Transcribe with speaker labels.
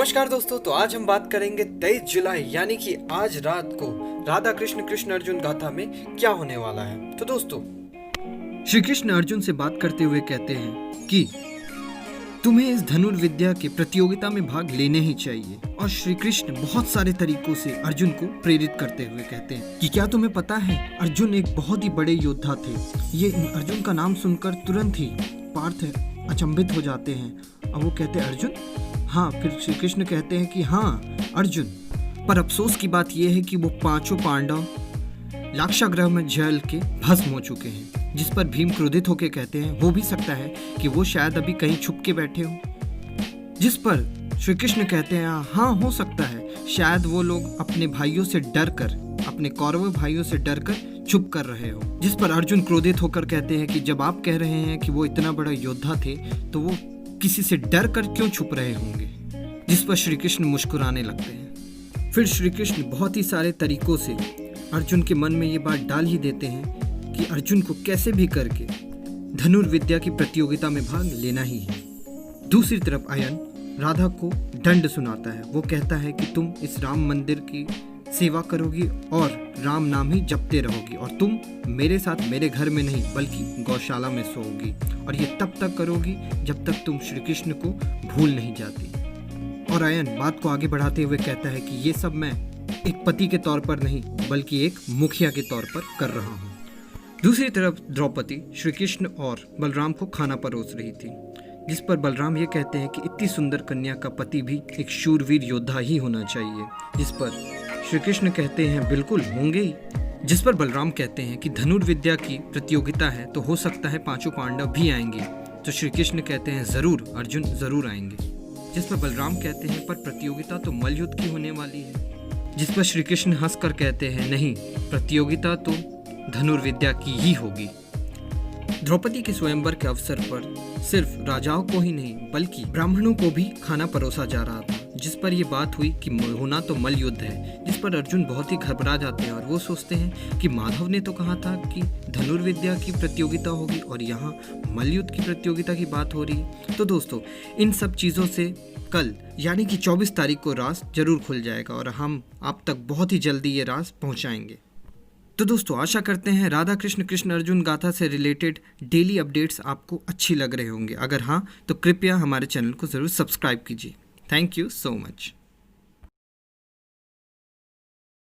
Speaker 1: नमस्कार दोस्तों, तो आज हम बात करेंगे 23 जुलाई यानी कि आज रात को राधा कृष्ण कृष्ण अर्जुन गाथा में क्या होने वाला है। तो दोस्तों, श्री कृष्ण अर्जुन से बात करते हुए कहते हैं कि तुम्हें इस धनुर्विद्या की प्रतियोगिता में भाग लेने ही चाहिए। और श्री कृष्ण बहुत सारे तरीकों से अर्जुन को प्रेरित करते हुए कहते हैं कि क्या तुम्हें पता है, अर्जुन एक बहुत ही बड़े योद्धा थे। ये अर्जुन का नाम सुनकर तुरंत ही पार्थ अचंभित हो जाते हैं और वो कहते हैं अर्जुन? हाँ। फिर श्री कृष्ण कहते हैं कि हाँ अर्जुन, पर अफसोस की बात यह है कि वो पांचों पांडव लाक्षागृह में जल के भस्म हो चुके हैं। जिस पर भीम क्रोधित होकर कहते हैं हो भी सकता है कि वो शायद अभी कहीं छुप के बैठे हो। जिस पर श्री कृष्ण कहते हैं हाँ हो सकता है, शायद वो लोग अपने भाइयों से डर कर, अपने कौरव भाइयों से डर कर छुप कर रहे हो। जिस पर अर्जुन क्रोधित होकर कहते हैं कि जब आप कह रहे हैं कि वो इतना बड़ा योद्धा थे तो वो किसी से डर कर क्यों छुप रहे होंगे। जिस पर श्री कृष्ण मुस्कुराने लगते हैं। फिर श्री कृष्ण बहुत ही सारे तरीकों से अर्जुन के मन में ये बात डाल ही देते हैं कि अर्जुन को कैसे भी करके धनुर्विद्या की प्रतियोगिता में भाग लेना ही है। दूसरी तरफ अयन राधा को दंड सुनाता है। वो कहता है कि तुम इस राम मंदिर की सेवा करोगी और राम नाम ही जपते रहोगी, और तुम मेरे साथ मेरे घर में नहीं बल्कि गौशाला में सोओगी, और ये तब तक करोगी जब तक तुम श्री कृष्ण को भूल नहीं जाती। और अयन बात को आगे बढ़ाते हुए कहता है कि ये सब मैं एक पति के तौर पर नहीं बल्कि एक मुखिया के तौर पर कर रहा हूँ। दूसरी तरफ द्रौपदी श्री कृष्ण और बलराम को खाना परोस रही थी। जिस पर बलराम ये कहते हैं कि इतनी सुंदर कन्या का पति भी एक शूरवीर योद्धा ही होना चाहिए। जिस पर श्री कृष्ण कहते हैं बिल्कुल होंगे ही। जिस पर बलराम कहते हैं कि धनुर्विद्या की प्रतियोगिता है तो हो सकता है पांचों पांडव भी आएंगे। तो श्री कृष्ण कहते हैं जरूर अर्जुन, जरूर आएंगे। जिस पर बलराम कहते हैं पर प्रतियोगिता तो मल्लयुद्ध की होने वाली है। जिस पर श्री कृष्ण हंसकर कहते हैं नहीं, प्रतियोगिता तो धनुर्विद्या की ही होगी। द्रौपदी के स्वयंवर के अवसर पर सिर्फ राजाओं को ही नहीं बल्कि ब्राह्मणों को भी खाना परोसा जा रहा था। जिस पर यह बात हुई कि होना तो मल्लयुद्ध है। जिस पर अर्जुन बहुत ही घबरा जाते हैं और वो सोचते हैं कि माधव ने तो कहा था कि धनुर्विद्या की प्रतियोगिता होगी और यहाँ मल्लयुद्ध की प्रतियोगिता की बात हो रही है। तो दोस्तों, इन सब चीज़ों से कल यानी कि 24 तारीख को राज जरूर खुल जाएगा और हम आप तक बहुत ही जल्दी ये राज पहुँचाएंगे। तो दोस्तों, आशा करते हैं राधा कृष्ण कृष्ण अर्जुन गाथा से रिलेटेड डेली अपडेट्स आपको अच्छी लग रहे होंगे। अगर हाँ तो कृपया हमारे चैनल को ज़रूर सब्सक्राइब कीजिए। Thank you so much.